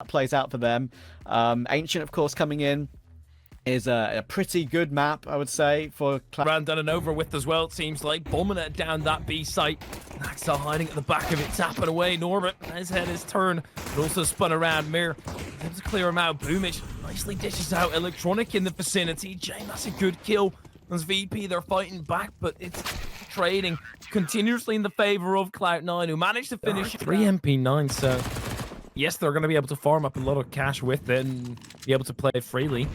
that plays out for them. Ancient, of course, coming in is a pretty good map, I would say, for Ran done and over with as well, it seems like. Bombing it down that B site. Axel hiding at the back of it, tapping away. Norbert, his head is turned, but also spun around. Mir able to clear him out. Boomich nicely dishes out Electronic in the vicinity. Jane, that's a good kill. As VP, they're fighting back, but it's trading continuously in the favor of Cloud9, who managed to finish 3 MP9. So, yes, they're going to be able to farm up a lot of cash with it and be able to play it freely.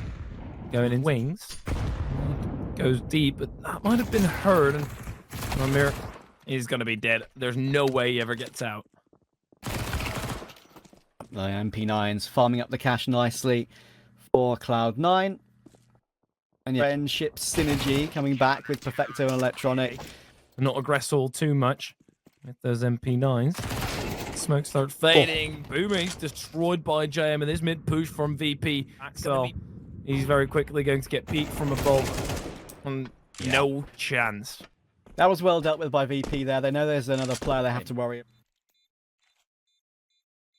Going in wings. Goes deep, but that might have been heard. And Ramir is going to be dead. There's no way he ever gets out. The MP9's farming up the cash nicely for Cloud9. And yeah, friendship synergy coming back with Perfecto and Electronic. Not aggress all too much with those MP9s. Smoke starts fading. Booming's destroyed by JM and this mid push from VP. Axel, he's very quickly going to get peeked from above. And no chance. That was well dealt with by VP there. They know there's another player they have to worry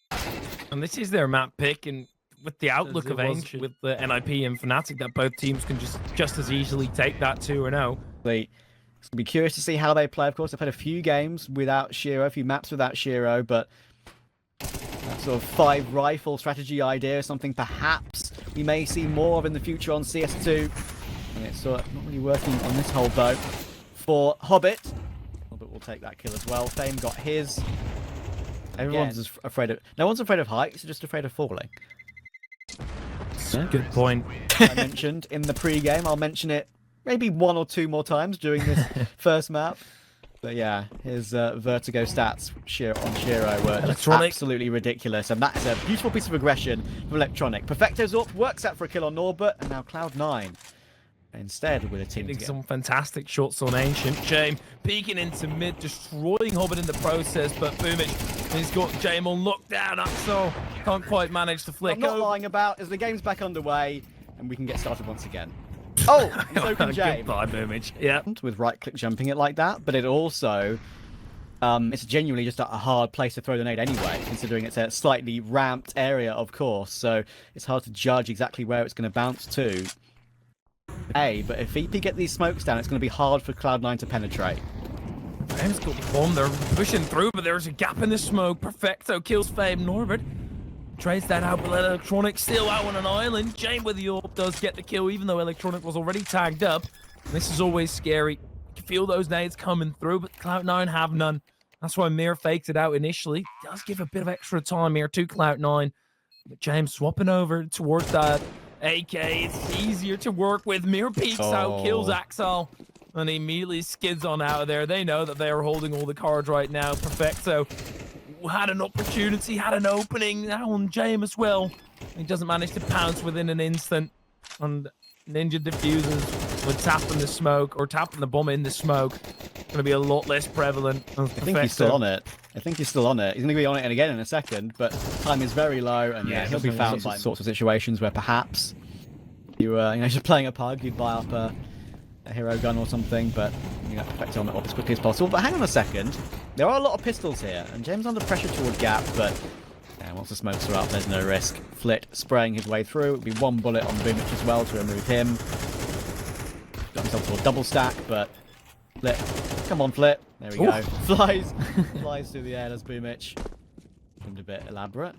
about. And this is their map pick, and with the outlook of Ancient, with the NIP and Fnatic, that both teams can just as easily take that 2-0. It's going to be curious to see how they play. Of course, they've had a few games without Shiro, a few maps without Shiro, but that sort of 5 rifle strategy idea is something perhaps we may see more of in the future on CS2. And it's sort of not really working on this whole boat. For Hobbit, Hobbit will take that kill as well. Fame got his. Everyone's afraid of. No one's afraid of heights, they're just afraid of falling. Good point. I mentioned in the pre-game. I'll mention it maybe 1 or 2 more times during this first map. But yeah, his vertigo stats on Shiro were absolutely ridiculous. And that's a beautiful piece of aggression from Electronic. Perfecto's up, works out for a kill on Norbert, and now Cloud9. Instead, with a team hitting some fantastic shots on Ancient. Jame peeking into mid, destroying Hobbit in the process, but Boomich, he's got Jame on lockdown. Axel can't quite manage to flick. I'm not lying about as the game's back underway, and we can get started once again. Oh, so can Jame. Goodbye, Boomich. Yeah. With right-click jumping it like that, but it also, it's genuinely just a hard place to throw the nade anyway, considering it's a slightly ramped area, of course, so it's hard to judge exactly where it's going to bounce to. But if VP get these smokes down, it's going to be hard for Cloud9 to penetrate. Fame's got the bomb. They're pushing through, but there's a gap in the smoke. Perfecto kills Fame. Norbert trades that out, but Electronic still out on an island. Jane with the AWP does get the kill, even though Electronic was already tagged up. And this is always scary. You can feel those nades coming through, but Cloud9 have none. That's why Mir faked it out initially. Does give a bit of extra time here to Cloud9. But James swapping over towards that AK, it's easier to work with. Mir peeks out, kills Axel, and he immediately skids on out of there. They know that they are holding all the cards right now. Perfecto had an opportunity, had an opening now on James as well. He doesn't manage to pounce within an instant. And Ninja diffuses with tapping the smoke, or tapping the bomb in the smoke. Going to be a lot less prevalent. I think he's still on it. He's going to be on it again in a second, but time is very low, and yeah, he'll be found by sorts of situations where perhaps you just playing a pug, you'd buy up a hero gun or something, but you know, Perfecto on it as quickly as possible. But hang on a second, there are a lot of pistols here, and James under pressure toward gap, but yeah, once the smokes are up, there's no risk. Flit spraying his way through. It'll be 1 bullet on Boomich as well to remove him. Got himself to a double stack, but Flit, come on, Flit. There we go. Flies through the air as Boomich. Seemed a bit elaborate.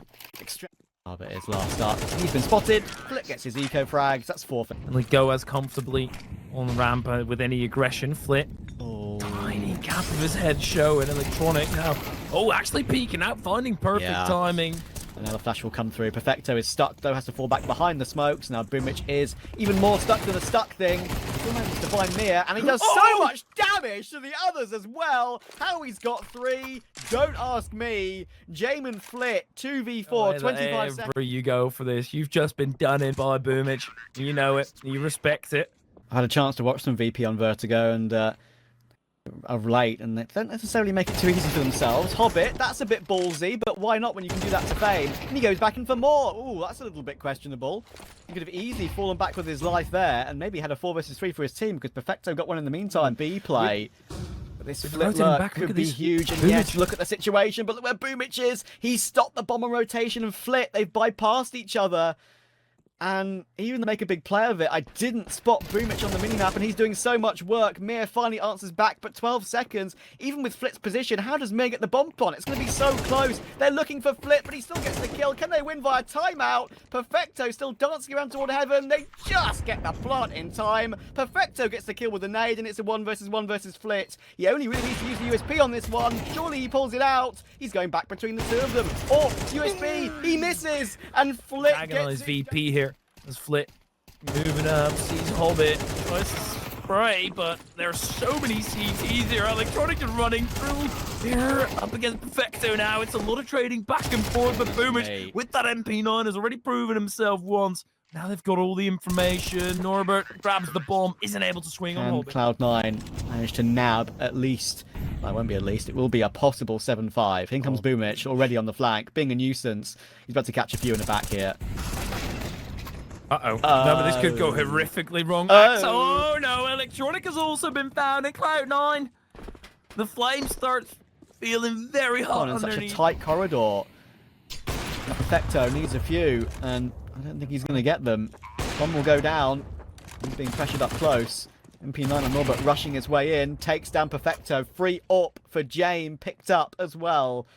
But his last up. He's been spotted. Flit gets his eco frags. That's 4 for. And we go as comfortably on the ramp with any aggression. Flit. Tiny cap of his head showing. Electronic now. Actually peeking out, finding perfect timing. Another flash will come through. Perfecto is stuck, though, has to fall back behind the smokes. Now Boomich is even more stuck than a stuck thing. Still manages to find Mia, and he does so much damage to the others as well. How he's got 3, don't ask me. Jamin Flit, 2v4, 25 seconds. Wherever you go for this, you've just been done in by Boomich. You know it, you respect it. I had a chance to watch some VP on Vertigo, and of late, and they don't necessarily make it too easy for themselves. Hobbit, that's a bit ballsy, but why not when you can do that to Fame? And he goes back in for more. Ooh, that's a little bit questionable. He could have easily fallen back with his life there, and maybe had a 4 versus 3 for his team, because Perfecto got one in the meantime. B play. This flip lurk could be huge, and yes, look at the situation, but look where Boomich is. He stopped the bomb on rotation and Flit. They've bypassed each other. And even to make a big play of it, I didn't spot Boomich on the minimap, and he's doing so much work. Mir finally answers back, but 12 seconds. Even with Flit's position, how does Mir get the bomb on? It's going to be so close. They're looking for Flit, but he still gets the kill. Can they win via timeout? Perfecto still dancing around toward heaven. They just get the plant in time. Perfecto gets the kill with a nade, and it's a 1v1 versus Flit. He only really needs to use the USP on this one. Surely he pulls it out. He's going back between the two of them. Oh, USP, he misses, and Flit gets VP here. As Flit moving up, sees Hobbit, tries to spray, but there's so many CTs here. Electronic is running through. They're up against Perfecto now. It's a lot of trading back and forth, but Boomich with that MP9 has already proven himself once. Now they've got all the information. Norbert grabs the bomb, isn't able to swing on Hobbit. Cloud9 managed to nab at least, well, it won't be at least, it will be a possible 7-5. In comes Boomich, already on the flank, being a nuisance. He's about to catch a few in the back here. No, but this could go horrifically wrong. Oh no, Electronic has also been found in Cloud9. The flame starts feeling very hot underneath. Such a tight corridor. Perfecto needs a few, and I don't think he's going to get them. Bomb will go down. He's being pressured up close. MP9 and Norbert rushing his way in. Takes down Perfecto. Free up for Jame. Picked up as well.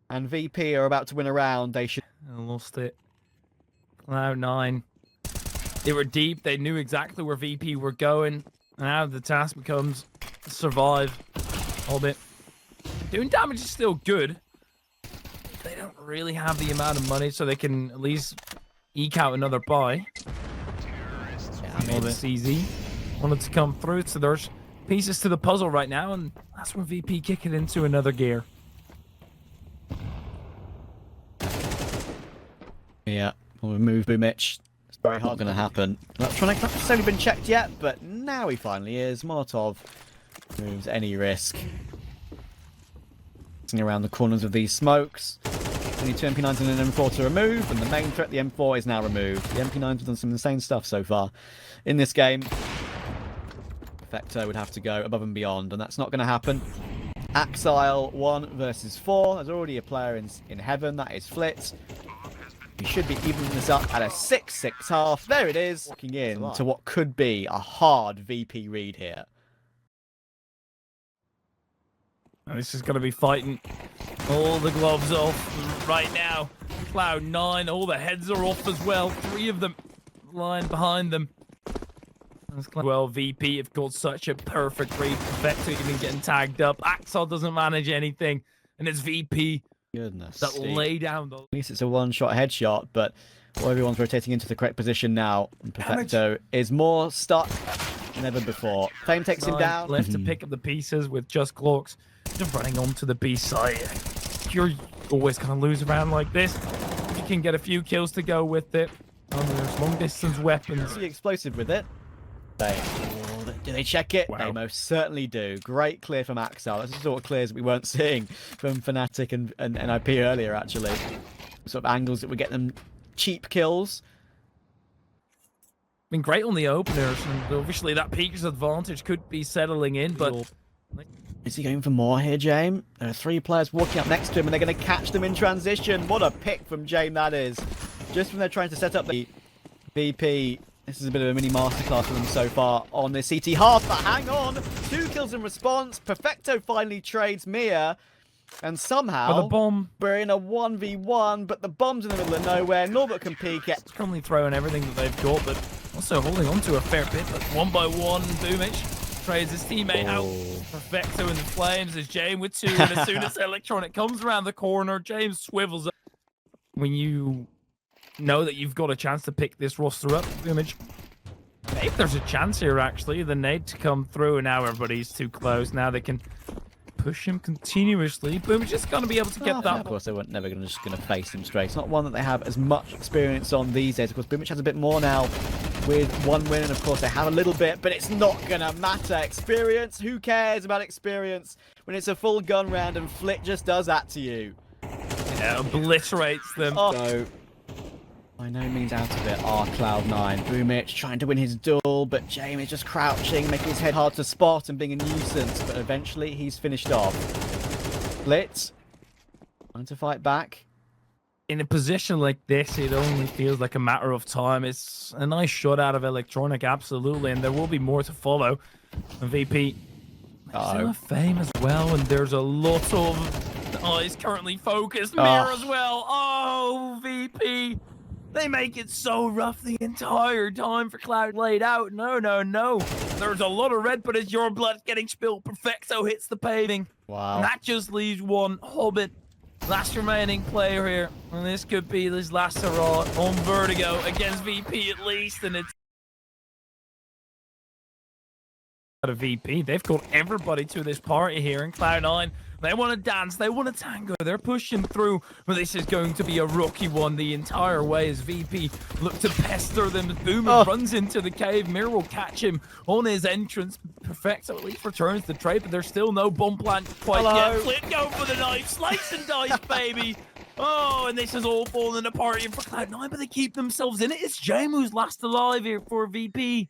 And VP are about to win a round. They should... I lost it. Cloud9. They were deep. They knew exactly where VP were going. And now the task becomes survive. Hold it. Doing damage is still good. They don't really have the amount of money, so they can at least eke out another buy. Yeah, I mean, it's easy. Wanted to come through, so there's pieces to the puzzle right now, and that's where VP kick it into another gear. Yeah, we'll remove Boomich. It's very hard going to happen. Electronic not necessarily been checked yet, but now he finally is. Molotov removes any risk. Around the corners of these smokes. Only 2 MP9s and an M4 to remove, and the main threat, the M4, is now removed. The MP9s have done some insane stuff so far in this game. Perfecto would have to go above and beyond, and that's not going to happen. Axile 1 versus 4. There's already a player in heaven. That is Flit. He should be evening this up at a 6-6-half. There it is. Walking in to what could be a hard VP read here. This is going to be fighting all the gloves off right now. Cloud9, all the heads are off as well. 3 of them lying behind them. Well, VP have got such a perfect read. Perfecto even getting tagged up. Axel doesn't manage anything. And it's VP that lay down. At least it's a one-shot headshot, but everyone's rotating into the correct position now. And Perfecto is more stuck than ever before. Flame takes him down. Left to pick up the pieces with just Clocks. Just running onto the B side. You're always going to lose around like this. You can get a few kills to go with it. There's long distance weapons. Pretty explosive with it. Do they check it? Wow. They most certainly do. Great clear from Axel. That's the sort of clears that we weren't seeing from Fnatic and NIP earlier, actually. Sort of angles that would get them cheap kills. Been great on the openers, and obviously that Peaker's advantage could be settling in, but... Is he going for more here, Jame? There are 3 players walking up next to him, and they're going to catch them in transition. What a pick from Jame that is. Just when they're trying to set up the VP, this is a bit of a mini masterclass for them so far on this CT half, but hang on. 2 kills in response. Perfecto finally trades Mia, and somehow the bomb. We're in a 1v1, but the bomb's in the middle of nowhere. Norbert can peek it. It's currently throwing everything that they've got, but also holding on to a fair bit. But 1 by 1, Boomich trades his teammate out. Perfecto in the flames as James with 2, and as soon as Electronic comes around the corner, James swivels up. When you know that you've got a chance to pick this roster up, Image, maybe there's a chance here actually. The nade to come through, and now everybody's too close. Now they can push him continuously. Boom's just going to be able to get that. Of course, they weren't never just going to face him straight. It's not one that they have as much experience on these days. Of course, Boomich has a bit more now with 1 win, and of course they have a little bit, but it's not going to matter. Experience? Who cares about experience when it's a full gun round and Flit just does that to you? Yeah, obliterates them. So, By no means out of it are Cloud9. Boomich trying to win his duel, but James is just crouching, making his head hard to spot and being a nuisance. But eventually he's finished off. Blitz trying to fight back. In a position like this, it only feels like a matter of time. It's a nice shot out of Electronic, absolutely, and there will be more to follow. And VP still a Fame as well, and there's a lot of eyes currently focused. Mirror as well. Oh, VP. They make it so rough the entire time for Cloud laid out. No, no, no. There's a lot of red, but as your blood's getting spilled, Perfecto hits the paving. Wow. And that just leaves one Hobbit. Last remaining player here. And this could be his last hurrah on Vertigo against VP at least. And it's a VP. They've called everybody to this party here in Cloud9. They want to dance. They want to tango. They're pushing through. But this is going to be a rocky one the entire way as VP look to pester them. Boomer runs into the cave. Mirror will catch him on his entrance. Perfecto at least returns the trade, but there's still no bomb plant quite yet. Flit go for the knife. Slice and dice, baby. Oh, and this is all falling apart here for Cloud9, but they keep themselves in it. It's James who's last alive here for VP.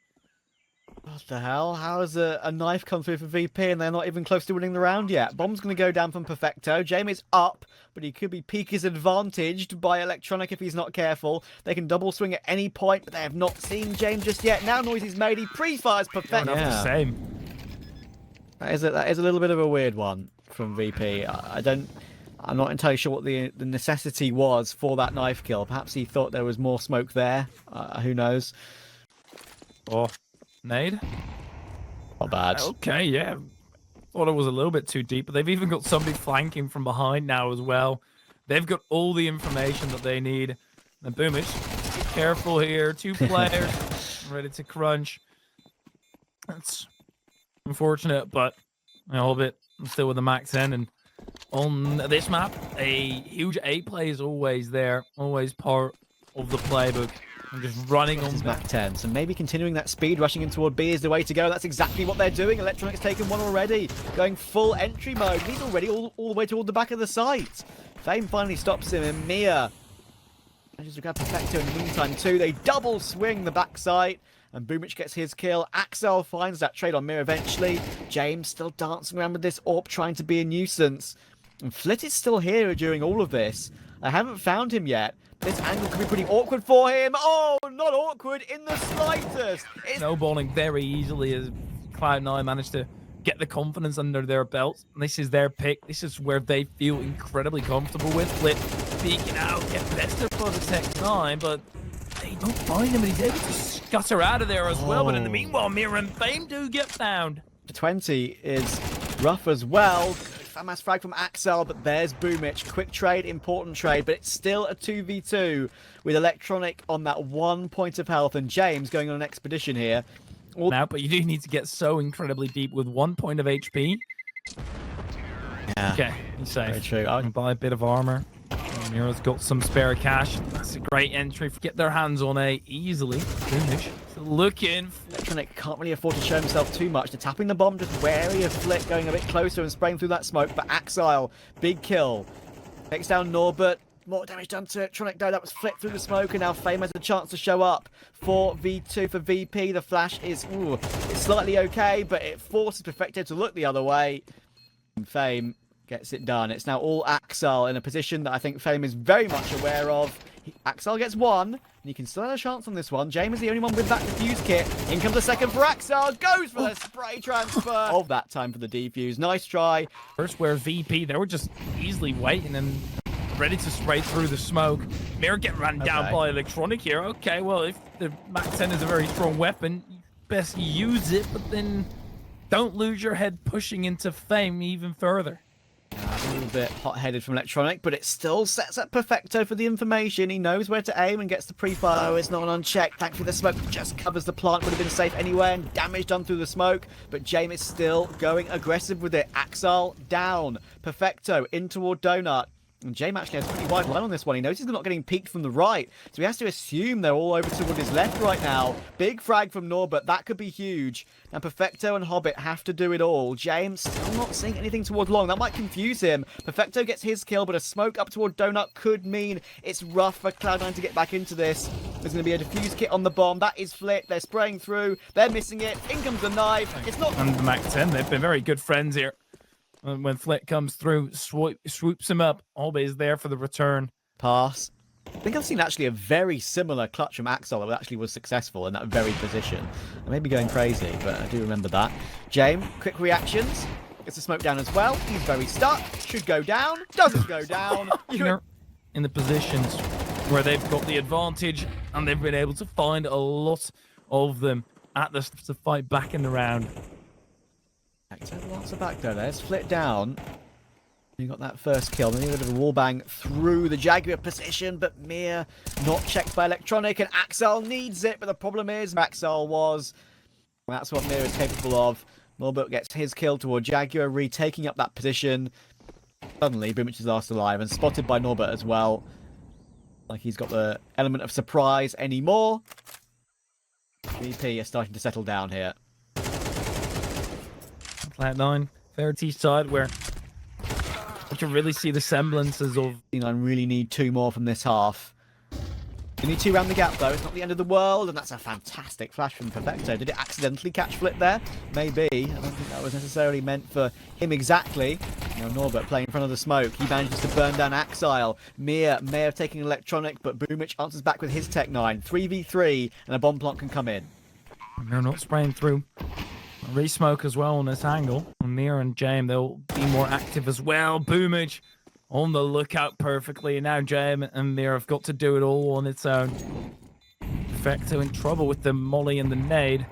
What the hell? How has a knife come through for VP and they're not even close to winning the round yet? Bomb's going to go down from Perfecto. Jamie's up, but he could be Pika's advantaged by Electronic if he's not careful. They can double swing at any point, but they have not seen James just yet. Now noise is made. He pre-fires Perfecto. Yeah. Same. That is a little bit of a weird one from VP. I'm not entirely sure what the necessity was for that knife kill. Perhaps he thought there was more smoke there. Who knows? Oh. Nade? Not bad. Okay, yeah. Thought it was a little bit too deep, but they've even got somebody flanking from behind now as well. They've got all the information that they need. And Boomich, be careful here. 2 players ready to crunch. That's unfortunate, but a little bit. I'm still with the max 10, and on this map, a huge A play is always there, always part of the playbook. I'm just running on map 10, so maybe continuing that speed, rushing in toward B is the way to go. That's exactly what they're doing. Electronic's taken one already, going full entry mode. He's already all the way toward the back of the site. Fame finally stops him, and Mia manages to grab Perfecto in the meantime too. They double swing the backside, and Boomich gets his kill. Axel finds that trade on Mia eventually. James still dancing around with this AWP, trying to be a nuisance. And Flit is still here during all of this. I haven't found him yet. This angle could be pretty awkward for him. Oh, not awkward in the slightest. Snowballing very easily as Cloud9 managed to get the confidence under their belts. And this is their pick. This is where they feel incredibly comfortable with. Flit peeking out, get bested for the Tech9, but they don't find him, and he's able to scutter out of there as well. But in the meanwhile, Mirror and Fame do get found. The 20 is rough as well. FAMAS frag from Axel, but there's Boomich. Quick trade, important trade, but it's still a 2v2 with Electronic on that 1 point of health, and James going on an expedition here. Now, but you do need to get so incredibly deep with 1 point of HP. Yeah. Okay, he's safe. Very true. I can buy a bit of armor. Mira's got some spare cash. That's a great entry. Get their hands on A easily. Boomich looking. Electronic can't really afford to show himself too much. They're tapping the bomb, just wary of Flit going a bit closer and spraying through that smoke. But Axile, big kill. Takes down Norbert. More damage done to Electronic though. That was Flit through the smoke, and now Fame has a chance to show up for V2 for VP. The flash is it's slightly okay, but it forces Perfecto to look the other way. And Fame gets it done. It's now all Axel in a position that I think Fame is very much aware of. Axel gets one, and he can still have a chance on this one. James is the only one with that defuse kit. In comes the second for Axel. Goes for the spray transfer of that time for the defuse. Nice try. First, where VP, they were just easily waiting and ready to spray through the smoke. Mirror get ran down by Electronic here. Okay, well, if the Mac 10 is a very strong weapon, best use it, but then don't lose your head pushing into Fame even further. A little bit hot-headed from Electronic, but it still sets up Perfecto for the information. He knows where to aim and gets the pre-fire. Oh, it's not unchecked. Thankfully, the smoke just covers the plant. Would have been safe anyway, and damage done through the smoke. But James is still going aggressive with it. Axel down. Perfecto in toward Donut. And James actually has a pretty wide line on this one. He knows he's not getting peeked from the right, so he has to assume they're all over toward his left right now. Big frag from Norbert. That could be huge. And Perfecto and Hobbit have to do it all. James still not seeing anything toward long. That might confuse him. Perfecto gets his kill, but a smoke up toward Donut could mean it's rough for Cloud9 to get back into this. There's going to be a defuse kit on the bomb. That is Flit. They're spraying through. They're missing it. In comes the knife. It's not... And the Mac-10, they've been very good friends here. When Flit comes through, swoops him up. Always there for the return. Pass. I think I've seen actually a very similar clutch from Axel that actually was successful in that very position. I may be going crazy, but I do remember that. James, quick reactions. Gets the smoke down as well. He's very stuck. Should go down. Doesn't go down. In the positions where they've got the advantage, and they've been able to find a lot of them at this to fight back in the round. Lots of back there. Let's Flit down. You got that first kill. Then a bit of a wallbang through the Jaguar position, but Mir not checked by Electronic, and Axel needs it. But the problem is, Axel was. That's what Mir is capable of. Norbert gets his kill toward Jaguar, retaking up that position. Suddenly, Boomich is last alive and spotted by Norbert as well. Like he's got the element of surprise anymore. VP is starting to settle down here. Cloud9, fair side where you can really see the semblances of... I really need 2 more from this half. You need 2 round the gap though, it's not the end of the world, and that's a fantastic flash from Perfecto. Did it accidentally catch Flit there? Maybe. I don't think that was necessarily meant for him exactly. Now Norbert playing in front of the smoke. He manages to burn down Axile. Mir may have taken Electronic, but Boomich answers back with his Tech 9. 3v3, and a bomb plant can come in. And they're not spraying through. Re-smoke as well on this angle. Mir and James, they'll be more active as well. Boomage on the lookout perfectly. Now James and Mir have got to do it all on its own. Perfecto in trouble with the molly and the nade.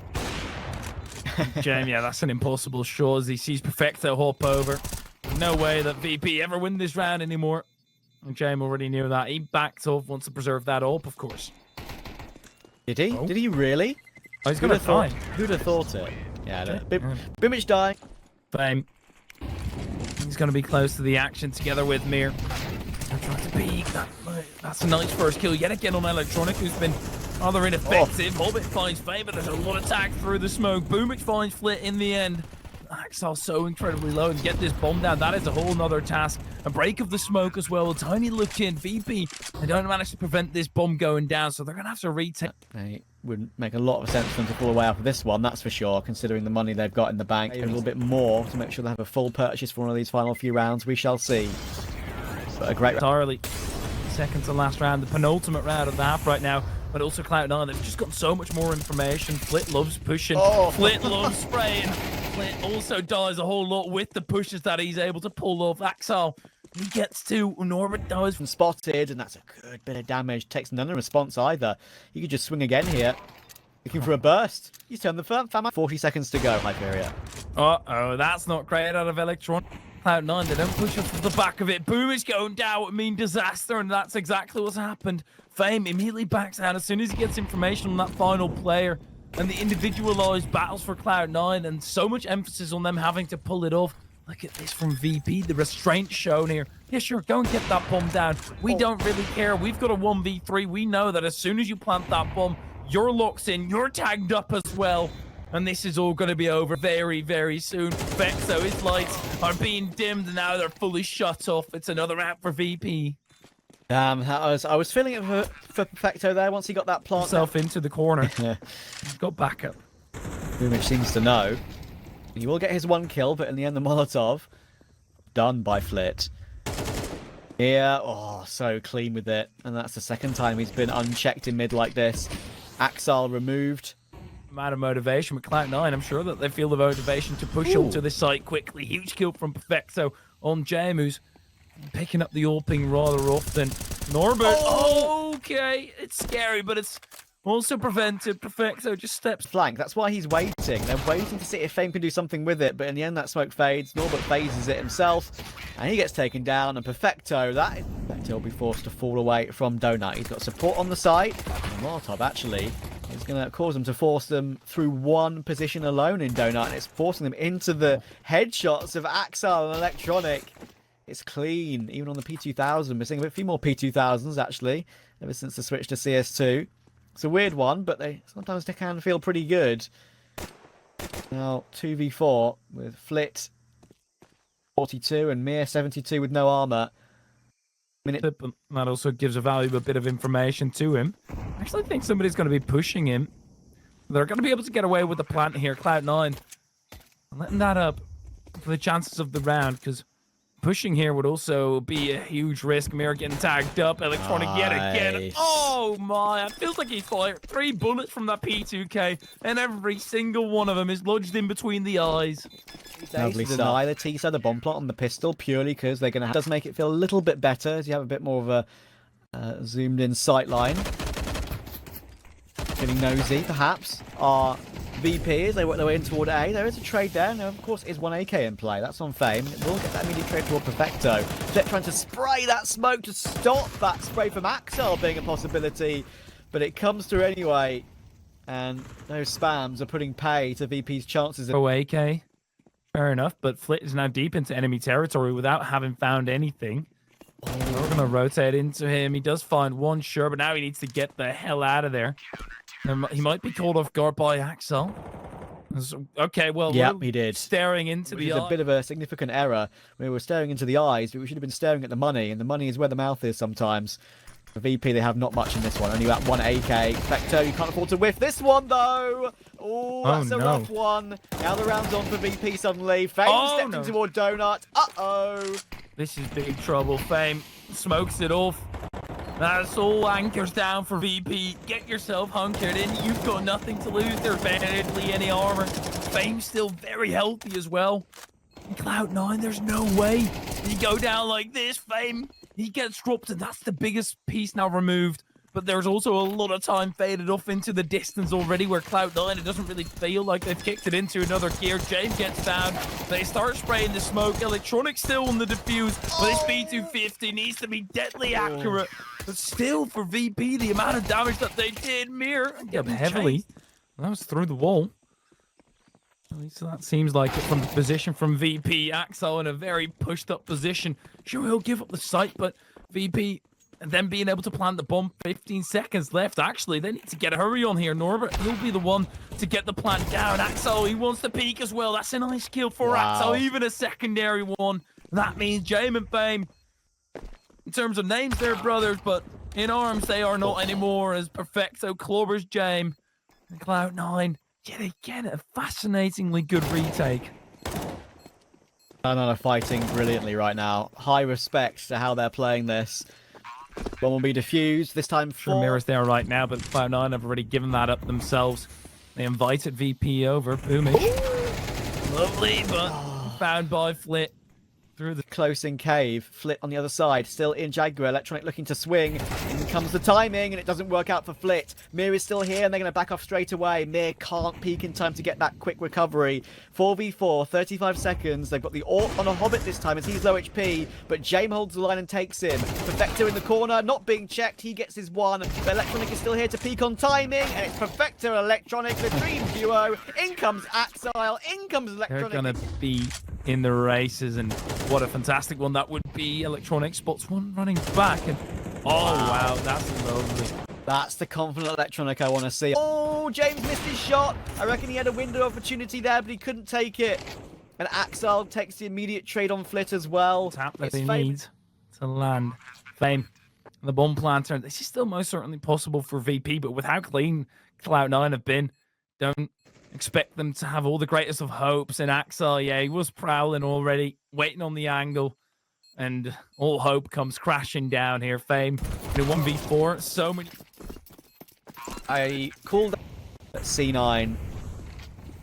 James, yeah, that's an impossible shot as he sees Perfecto hop over. No way that VP ever win this round anymore. And James already knew that. He backed off, wants to preserve that up, of course. Did he? Oh. Did he really? Oh, he's going to die. Who'd have thought it? Yeah, Boomich dying. Fame. He's going to be close to the action together with Mir. They're trying to peek. That's a nice first kill yet again on Electronic, who's been rather ineffective. Hobbit finds Fame, but there's a lot of tag through the smoke. Boomich finds Flit in the end. Axel so incredibly low, and get this bomb down, that is a whole nother task. A break of the smoke as well, a tiny look in. VP, they don't manage to prevent this bomb going down, so they're going to have to retake. It wouldn't make a lot of sense for them to fall away after this one, that's for sure, considering the money they've got in the bank. A little bit more to make sure they have a full purchase for one of these final few rounds. We shall see. But a great entirely second to last round, the penultimate round of the half right now. But also Cloud9, they've just got so much more information. Flit loves pushing. Flit loves spraying. Flit also does a whole lot with the pushes that he's able to pull off. Axel, he gets to. Norbert dies from spotted, and that's a good bit of damage. Takes none in response either. You could just swing again here. Looking for a burst. He's turned the fam. 40 seconds to go, Hyperia. Uh-oh, that's not great out of Electron. Cloud9, they don't push up to the back of it. Boom is going down would mean disaster, and that's exactly what's happened. Fame immediately backs out as soon as he gets information on that final player. And the individualized battles for Cloud9, and so much emphasis on them having to pull it off. Look at this from VP, the restraint shown here. Yeah, sure, go and get that bomb down. We don't really care. We've got a 1v3. We know that as soon as you plant that bomb, you're locked in, you're tagged up as well. And this is all going to be over very, very soon. Perfecto, his lights are being dimmed, and now they're fully shut off. It's another round for VP. I was feeling it for Perfecto there once he got that plant. Himself into the corner. Yeah. He's got backup. Boomich seems to know. He will get his 1 kill, but in the end, the Molotov done by Flit. Yeah, so clean with it. And that's the second time he's been unchecked in mid like this. Axel removed. Amount of motivation with Cloud9. I'm sure that they feel the motivation to push up to this site quickly. Huge kill from Perfecto on James, who's picking up the AWPing rather often. Norbert, okay, it's scary, but it's also prevented. Perfecto just steps flank. That's why he's waiting. They're waiting to see if Fame can do something with it, but in the end that smoke fades. Norbert phases it himself, and he gets taken down. And Perfecto will be forced to fall away from Donut. He's got support on the side. And Molotov actually is going to cause them to force them through one position alone in Donut, and it's forcing them into the headshots of Axel and Electronic. It's clean, even on the P2000. We're seeing a few more P2000s, actually, ever since the switch to CS2. It's a weird one, but sometimes they can feel pretty good. Now, 2v4 with Flit 42 and Mir 72 with no armor. That also gives a valuable bit of information to him. I actually think somebody's going to be pushing him. They're going to be able to get away with the plant here, Cloud9. Letting that up for the chances of the round, because pushing here would also be a huge risk. Mir getting tagged up. Electronic yet again. Oh my, it feels like he's fired 3 bullets from that P2K, and every single one of them is lodged in between the eyes. Lovely deny the T-side, the bomb plot on the pistol, purely because they're going to does make it feel a little bit better as you have a bit more of a zoomed in sight line. Getting nosy, perhaps. Our VP as they work their way in toward A. There is a trade there. Now, of course, is one AK in play. That's on Fame. It will get that immediate trade toward Perfecto. They're trying to spray that smoke to stop that spray from Axel being a possibility, but it comes through anyway. And those spams are putting pay to VP's chances. Oh, AK. Fair enough, but Flit is now deep into enemy territory without having found anything. We're going to rotate into him. He does find one, sure, but now he needs to get the hell out of there. He might be called off guard by Axel. Okay, well, yeah, he did. Staring into the eye. A bit of a significant error. We were staring into the eyes, but we should have been staring at the money, and the money is where the mouth is sometimes. For VP, they have not much in this one. Only that one AK. Perfecto, you can't afford to whiff this one, though. Ooh, that's a rough one. Now the round's on for VP suddenly. Fame stepped in toward Donut. Uh-oh. This is big trouble. Fame smokes it off. That's all anchors down for VP. Get yourself hunkered in. You've got nothing to lose. There's barely any armor. Fame's still very healthy as well. In Cloud9, there's no way you go down like this. Fame, he gets dropped, and that's the biggest piece now removed. But there's also a lot of time faded off into the distance already where Cloud9, it doesn't really feel like they've kicked it into another gear. James gets down. They start spraying the smoke. Electronic still on the defuse. But this B250 needs to be deadly accurate. But still, for VP, the amount of damage that they did, Mir, heavily. That was through the wall. At least that seems like it from the position from VP. Axel in a very pushed up position. Sure, he'll give up the site, but VP... and then being able to plant the bomb, 15 seconds left. Actually, they need to get a hurry on here. Norbert, he'll be the one to get the plant down. Axel, he wants to peek as well. That's a nice kill for Axel, even a secondary one. That means Jame and Fame, in terms of names, they're brothers, but in arms, they are not anymore, as Perfecto clobbers Jame. And Cloud9, yet again, a fascinatingly good retake. Cloud9 are fighting brilliantly right now. High respect to how they're playing this. One will be diffused, this time for... Mirror's there right now, but Cloud9 have already given that up themselves. They invited VP over. Boomish. Lovely, but found by Flit. Through the close in cave. Flit on the other side, still in Jaguar. Electronic looking to swing. In comes the timing, and it doesn't work out for Flit. Mir is still here, and they're going to back off straight away. Mir can't peek in time to get that quick recovery. 4v4, 35 seconds. They've got the AWP on a Hobbit this time as he's low HP, but Jame holds the line and takes him. Perfecto in the corner, not being checked. He gets his one. But Electronic is still here to peek on timing, and it's Perfecto Electronic, the dream duo. In comes Axile, in comes Electronic. They're going to be in the races, and what a fantastic one that would be. Electronic spots one running back, and wow, that's lovely. That's the confident Electronic I want to see. Oh, James missed his shot. I reckon he had a window of opportunity there, but he couldn't take it. And Axel takes the immediate trade on Flit as well. Tap that they need to land. Fame, the bomb planter. This is still most certainly possible for VP, but with how clean Cloud9 have been, don't expect them to have all the greatest of hopes. And Axel, yeah, he was prowling already, waiting on the angle. And all hope comes crashing down here. Fame in a 1v4. So many. I called C9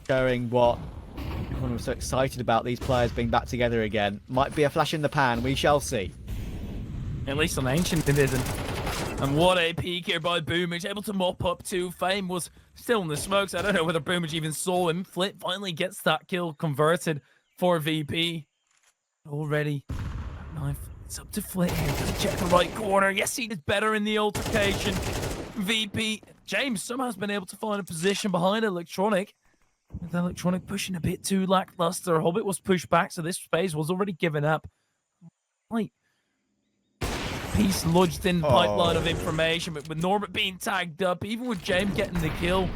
showing what everyone was so excited about these players being back together again. Might be a flash in the pan. We shall see. At least on Ancient it isn't. And what a peek here by Boomage, able to mop up too. Fame was still in the smokes. I don't know whether Boomage even saw him. Flit finally gets that kill converted for VP. Already, it's up to Flit here. Does he check the right corner? Yes, he is better in the altercation. VP, James somehow has been able to find a position behind Electronic. With Electronic pushing a bit too lackluster. Hobbit was pushed back, so this phase was already given up. Like, piece lodged in pipeline of information, but with Norbert being tagged up, even with James getting the kill,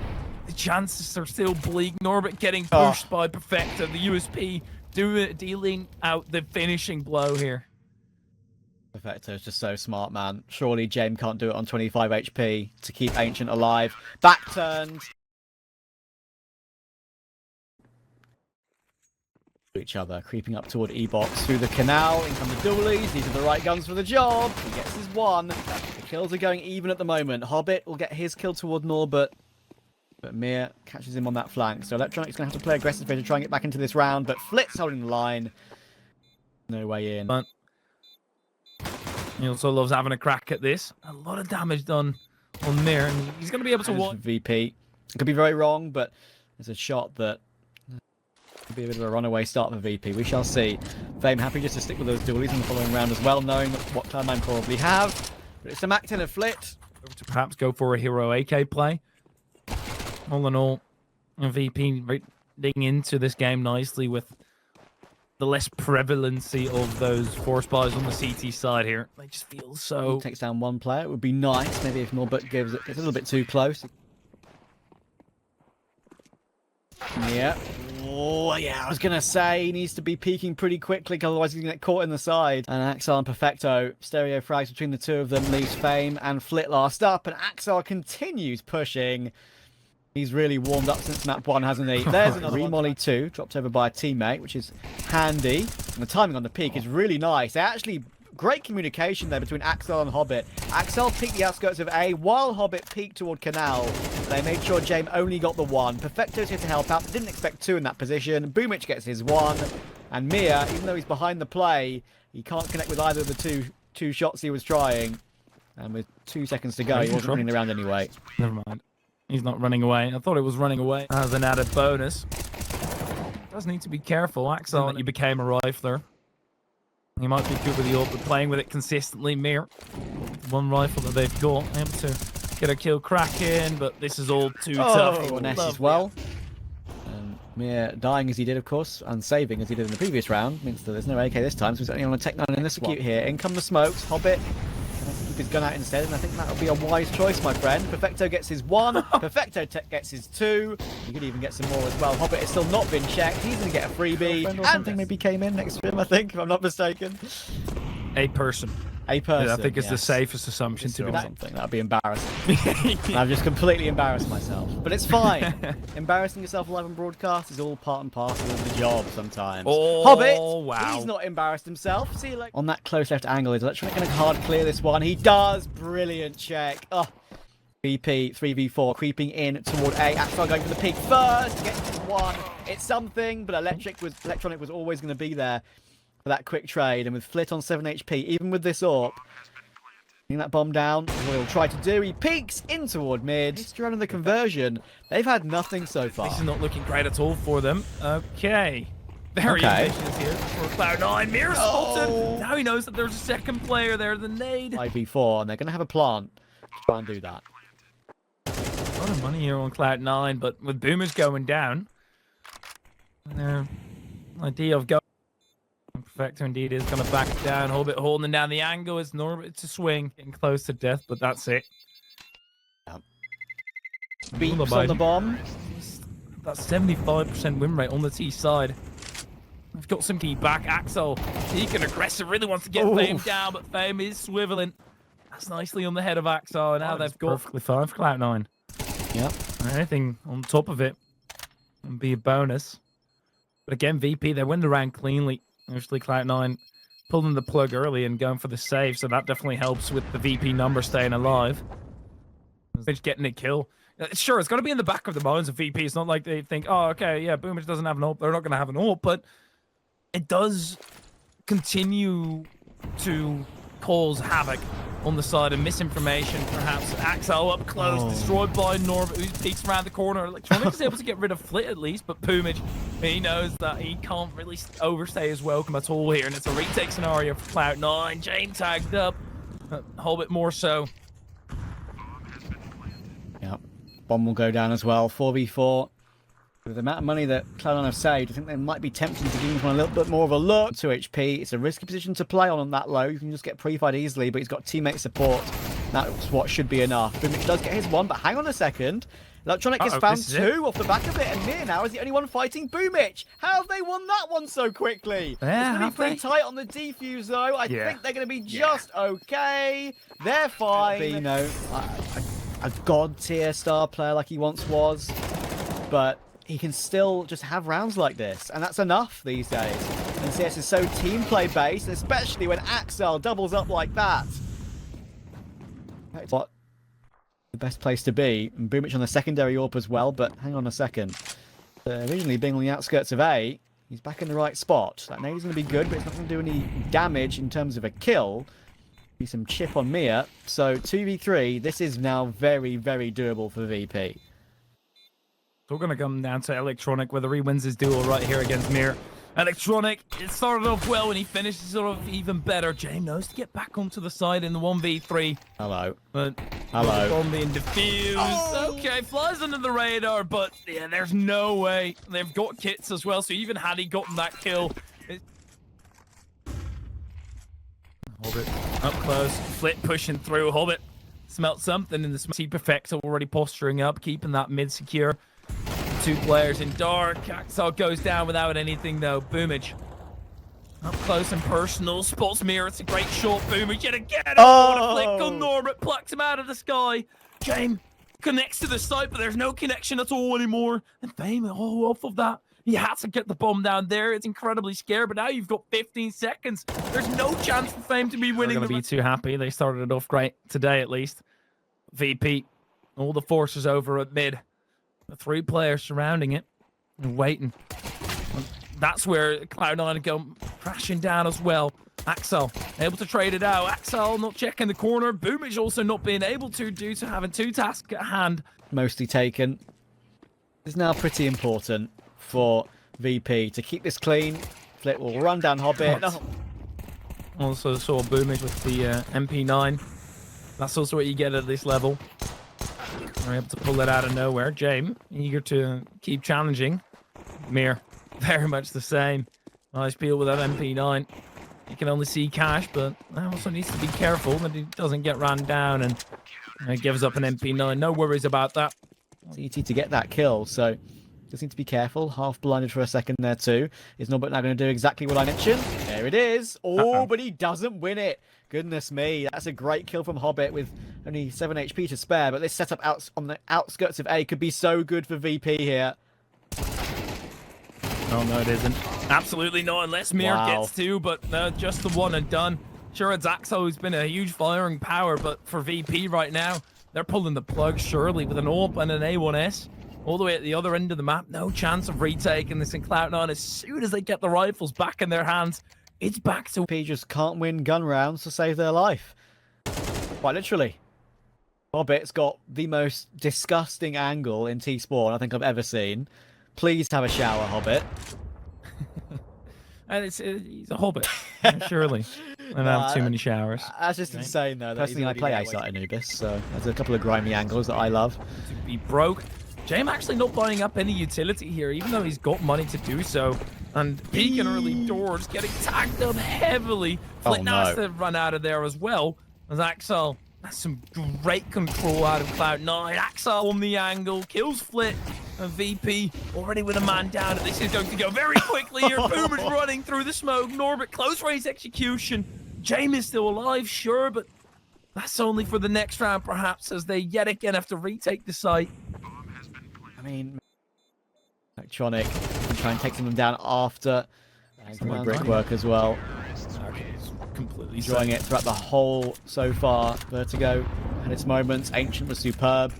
the chances are still bleak. Norbert getting pushed by Perfecto, the USP dealing out the finishing blow here. Perfecto is just so smart, man. Surely James can't do it on 25 HP to keep Ancient alive. Back turned. Each other, creeping up toward E-Box through the canal. In come the dualies. These are the right guns for the job. He gets his one. The kills are going even at the moment. Hobbit will get his kill toward Norbert, but Mir catches him on that flank. So Electronic's going to have to play aggressive to try and get back into this round, but Flitz holding the line. No way in. But he also loves having a crack at this. A lot of damage done on Mir, and he's going to be able to watch. VP. It could be very wrong, but there's a shot that could be a bit of a runaway start for VP. We shall see. Fame happy just to stick with those dualies in the following round as well, knowing what Cloud9 probably have. But it's a Mac 10 of Flit. To perhaps go for a hero AK play. All in all, VP digging into this game nicely with the less prevalency of those force buys on the CT side here. They just feel so... He takes down one player. It would be nice maybe if Norbert gets a little bit too close. Yeah. Oh, yeah, I was going to say he needs to be peeking pretty quickly, otherwise he's going to get caught in the side. And Axel and Perfecto, stereo frags between the two of them, leaves Fame and Flit last up, and Axel continues pushing. He's really warmed up since map 1, hasn't he? There's another Remolly 2, dropped over by a teammate, which is handy. And the timing on the peak is really nice. Actually, great communication there between Axel and Hobbit. Axel peeked the outskirts of A, while Hobbit peeked toward Canal. They made sure James only got the one. Perfecto's here to help out. Didn't expect two in that position. Boomich gets his one. And Mir, even though he's behind the play, he can't connect with either of the two shots he was trying. And with 2 seconds to go, he wasn't running around anyway. Never mind. He's not running away. I thought it was running away as an added bonus. Does need to be careful. Axel, he became a rifler. He might be good with the AWP, but playing with it consistently. Mir, one rifle that they've got, able to get a kill cracking, but this is all too tough. One S as well. Mir dying as he did, of course, and saving as he did in the previous round. Means that there's no AK this time, so he's only on a Tech 9 in this execute here. In come the smokes. Hobbit keep his gun out instead, and I think that'll be a wise choice, my friend. Perfecto gets his one. Perfecto gets his two. He could even get some more as well. Hobbit has still not been checked. He's going to get a freebie. Or something maybe came in next to him, I think, if I'm not mistaken. A person. A person. Yeah, I think it's the safest assumption to be something. That'd be embarrassing. I've just completely embarrassed myself. But it's fine. Embarrassing yourself live on broadcast is all part and parcel of the job sometimes. Oh, Hobbit, wow. He's not embarrassed himself. See, like on that close left angle, is Electronic going to hard clear this one? He does. Brilliant check. Oh, VP 3v4 creeping in toward A. Axel going for the peak first to get to one. It's something, but Electronic was always going to be there for that quick trade, and with Flit on 7 HP, even with this AWP, getting that bomb down, what he'll try to do, he peeks in toward mid. Just around the conversion, they've had nothing so far. This is not looking great at all for them. Okay. Very ambitious here for Cloud9. Mir spotted. Now he knows that there's a second player there, the nade. 5v4, and they're going to have a plant to try and do that. A lot of money here on Cloud9, but with Boomers going down, their idea of going Perfecto indeed is going to back down. Hobbit holding down the angle as Norbert to swing. Getting close to death, but that's it. Yep. Beeps on the bomb. That's 75% win rate on the T side. We've got some key back. Axel, he can aggressive, really wants to get Fame down, but Fame is swiveling. That's nicely on the head of Axel, and now they've got perfectly fine for Cloud9. Yep. Anything on top of it would be a bonus. But again, VP, they win the round cleanly. Obviously, Cloud9 pulling the plug early and going for the save, so that definitely helps with the VP number staying alive. Just getting a kill. Sure, it's going to be in the back of the minds of VP. It's not like they think, oh, okay, yeah, Boomich doesn't have an AWP. They're not going to have an AWP, but it does continue to cause havoc on the side of misinformation, perhaps. Axel up close, destroyed by Norbert, who peeks around the corner. Electronic is able to get rid of Flit at least, but Boomich, he knows that he can't really overstay his welcome at all here, and it's a retake scenario for Cloud9. James tagged up, a whole bit more so. Yep. Bomb will go down as well. 4v4. With the amount of money that Cloud9 have saved, I think they might be tempted to give him a little bit more of a look. 2 HP, it's a risky position to play on that low. You can just get pre-fired easily, but he's got teammate support. That's what should be enough. Boomich does get his one, but hang on a second. Electronic has found 2 off the back of it, and Mir now is the only one fighting Boomich. How have they won that one so quickly? Yeah, it's going to be pretty tight on the defuse, though. I think they're going to be just okay. They're fine. Be, you know, a god-tier star player like he once was, but he can still just have rounds like this, and that's enough these days. And CS is so team play based, especially when Axel doubles up like that. That's what the best place to be. And Boomich on the secondary AWP as well, but hang on a second. Originally being on the outskirts of A, he's back in the right spot. That nade's going to be good, but it's not going to do any damage in terms of a kill. Be some chip on Mia. So 2v3, this is now very, very doable for VP. It's all going to come down to Electronic, whether he wins his duel right here against Mir. Electronic, it started off well and he finishes it off even better. James knows to get back onto the side in the 1v3. Hello. But hello. Bomb being diffused. Oh. Okay, flies under the radar, but yeah, there's no way. They've got kits as well, so even had he gotten that kill... Hobbit up close, Flit pushing through. Hobbit smelt something in the smoke. Perfecto already posturing up, keeping that mid secure. 2 players in dark. Axel goes down without anything though. Boomich up close and personal. Spots Mir. It's a great shot. Boomich yet again. Oh, what a flick on Norbert. Plucks him out of the sky. James connects to the site, but there's no connection at all anymore. And Fame, off of that. He has to get the bomb down there. It's incredibly scary, but now you've got 15 seconds. There's no chance for Fame to be winning. They're going to be too happy. They started it off great today, at least. VP, all the forces over at mid. The 3 players surrounding it and waiting. That's where Cloud9 go crashing down as well. Axel able to trade it out. Axel not checking the corner. Boomich also not being able to due to having 2 tasks at hand. Mostly taken. It's now pretty important for VP to keep this clean. Flit will run down Hobbit. Also saw Boomich with the MP9. That's also what you get at this level. We're able to pull it out of nowhere. James, eager to keep challenging. Mir, very much the same. Nice peel with that MP9. You can only see Cash, but also needs to be careful that he doesn't get ran down and gives up an MP9. No worries about that. It's easy to get that kill, so just need to be careful. Half blinded for a second there too. Is Norbert now going to do exactly what I mentioned? There it is. Oh, but he doesn't win it. Goodness me, that's a great kill from Hobbit with only 7 HP to spare, but this setup out on the outskirts of A could be so good for VP here. Oh, no, it isn't. Absolutely not, unless Mir gets 2, but no, just the 1 and done. Sure, it's Axel who's been a huge firing power, but for VP right now, they're pulling the plug surely with an AWP and an A1S. All the way at the other end of the map, no chance of retaking this in Cloud9. As soon as they get the rifles back in their hands, it's back to... VP just can't win gun rounds to save their life. Quite literally. Hobbit's got the most disgusting angle in T-Spawn I think I've ever seen. Please have a shower, Hobbit. And he's a Hobbit, surely. I don't have too many showers. That's just insane, though. Personally, I play Ace at Anubis, so there's a couple of grimy angles that I love. To be broke. James actually not buying up any utility here, even though he's got money to do so. And peeking early doors, getting tagged up heavily. Flit now has to run out of there as well. As Axel has some great control out of Cloud9. Axel on the angle, kills Flit. And VP already with a man down. And this is going to go very quickly here. Boomer's running through the smoke. Norbert, close range execution. James is still alive, sure, but that's only for the next round, perhaps, as they yet again have to retake the site. I mean, Electronic can try and take them down after. Brickwork as well. Okay, it's completely enjoying it throughout the whole so far. Vertigo had its moments. Ancient was superb.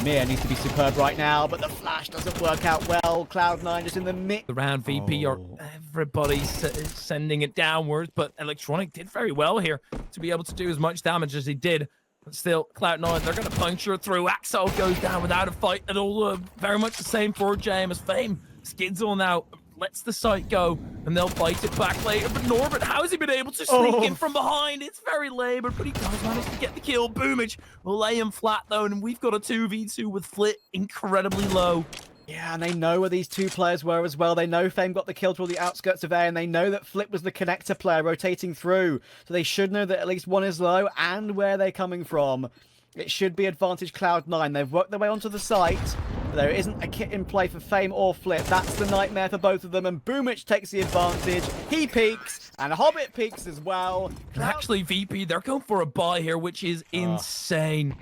Mir needs to be superb right now, but the flash doesn't work out well. Cloud9 just in the mix. Around VP, everybody's sending it downwards, but Electronic did very well here to be able to do as much damage as he did. But still, Cloud9, they're going to puncture through. Axel goes down without a fight at all. Very much the same for James. Fame skids on out, lets the site go, and they'll fight it back later. But Norbert, how has he been able to sneak in from behind? It's very labored, but he does manage to get the kill. Boomich will lay him flat, though, and we've got a 2v2 with Flit incredibly low. Yeah, and they know where these two players were as well. They know Fame got the kill toward the outskirts of A, and they know that Flip was the connector player rotating through. So they should know that at least one is low and where they're coming from. It should be advantage Cloud9. They've worked their way onto the site. But there isn't a kit in play for Fame or Flip. That's the nightmare for both of them. And Boomich takes the advantage. He peeks, and Hobbit peeks as well. Actually, VP, they're going for a buy here, which is insanely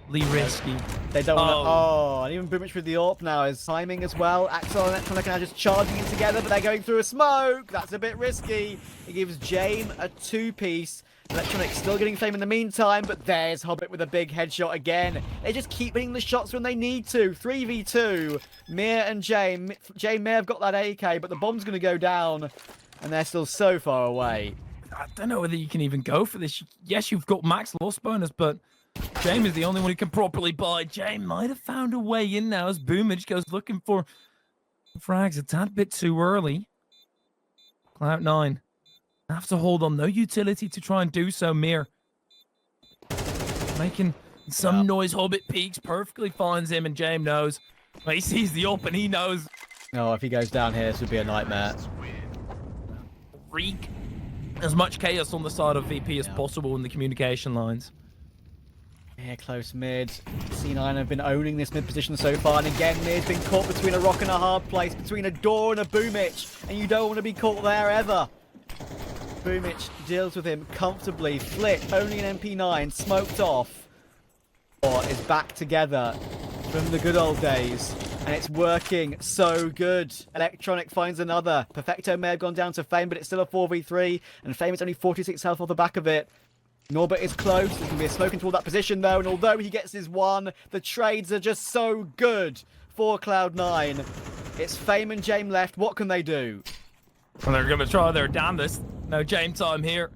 risky. They don't want to... Oh, and even Boomich with the AWP now is timing as well. Axel and Electronic are now just charging in together, but they're going through a smoke. That's a bit risky. It gives Jame a two-piece. Electronic still getting Fame in the meantime, but there's Hobbit with a big headshot again. They just keep hitting the shots when they need to. 3v2. Mir and Jame. Jame may have got that AK, but the bomb's going to go down, and they're still so far away. I don't know whether you can even go for this. Yes, you've got max loss bonus, but Jame is the only one who can properly buy. Jame might have found a way in now as Boomage goes looking for frags a tad bit too early. Cloud9 have to hold on. No utility to try and do so. Mir making some noise. Hobbit peeks, perfectly finds him, and Jame knows. He sees the AWP and he knows. Oh, if he goes down here, this would be a nightmare. Wreak as much chaos on the side of VP as possible in the communication lines. Yeah, close mid. C9 have been owning this mid position so far, and again, mid's been caught between a rock and a hard place, between a door and a Boomich, and you don't want to be caught there ever. Boomich deals with him comfortably. Flip, only an MP9, smoked off. Or is back together from the good old days, and it's working so good. Electronic finds another. Perfecto may have gone down to Fame, but it's still a 4v3, and Fame is only 46 health off the back of it. Norbert is close. There's going to be a smoking toward that position, though, and although he gets his one, the trades are just so good for Cloud9. It's Fame and Jame left. What can they do? Well, they're going to try their damnedest. No Jame time here.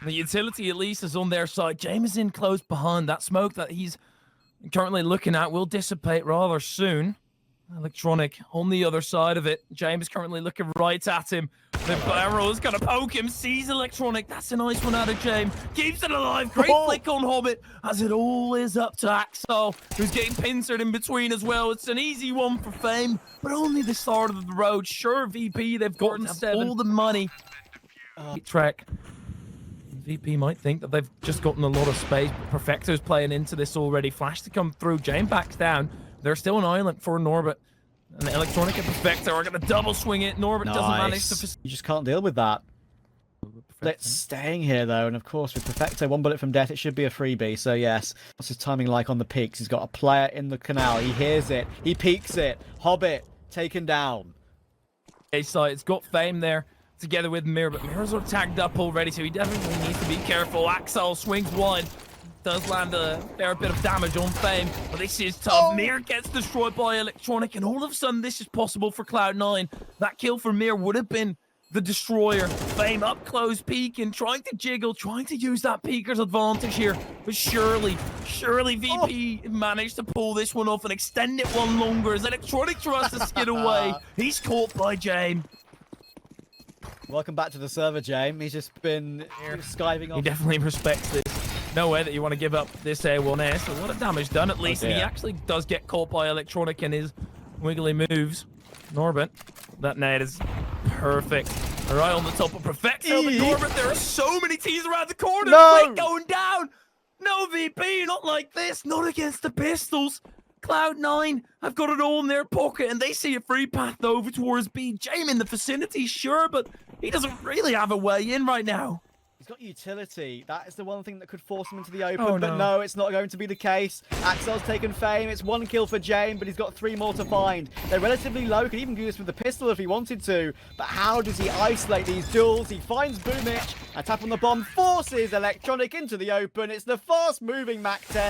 The utility at least is on their side. Jame is in close behind. That smoke that he's currently looking at will dissipate rather soon. Electronic on the other side of it. Jame is currently looking right at him. The barrel is going to poke him. Sees Electronic. That's a nice one out of Jame. Keeps it alive. Great flick on Hobbit. As it all is up to Axel, who's getting pincered in between as well. It's an easy one for Fame, but only the start of the road. Sure, VP, they've gotten all the money. Trek. VP might think that they've just gotten a lot of space, but Perfecto's playing into this already. Flash to come through. Jame backs down. There's still an island for Norbert. And the Electronic and Perfecto are going to double swing it. Norbert doesn't manage to... You just can't deal with that. It's staying here, though, and of course, with Perfecto, one bullet from death, it should be a freebie, so yes. What's his timing like on the peaks? He's got a player in the canal. He hears it. He peeks it. Hobbit, taken down. A-side, it's got Fame there, together with Mir, but Mir's are tagged up already, so he definitely needs to be careful. Axel swings wide. Does land a fair bit of damage on Fame, but this is tough. Mir gets destroyed by Electronic, and all of a sudden this is possible for Cloud9. That kill for Mir would have been the destroyer. Fame up close, peeking, trying to jiggle, trying to use that peeker's advantage here. But surely VP managed to pull this one off and extend it one longer as Electronic tries to skid away. He's caught by Jame. Welcome back to the server, Jame. He's just been skiving off. He definitely respects this. No way that you want to give up this A1S. So what a damage done at least. And he actually does get caught by Electronic in his wiggly moves. Norbert, that nade is perfect. Right on the top of Perfecto. But Norbert, there are so many T's around the corner. No! Going down. No VP, not like this. Not against the pistols. Cloud9 have got it all in their pocket, and they see a free path over towards B. Jame in the vicinity, sure, but he doesn't really have a way in right now. He's got utility. That is the one thing that could force him into the open, but no, it's not going to be the case. Axel's taken Fame. It's one kill for Jame, but he's got 3 more to find. They're relatively low. Could even do this with the pistol if he wanted to, but how does he isolate these duels? He finds Boomich. A tap on the bomb forces Electronic into the open. It's the fast-moving Mac 10.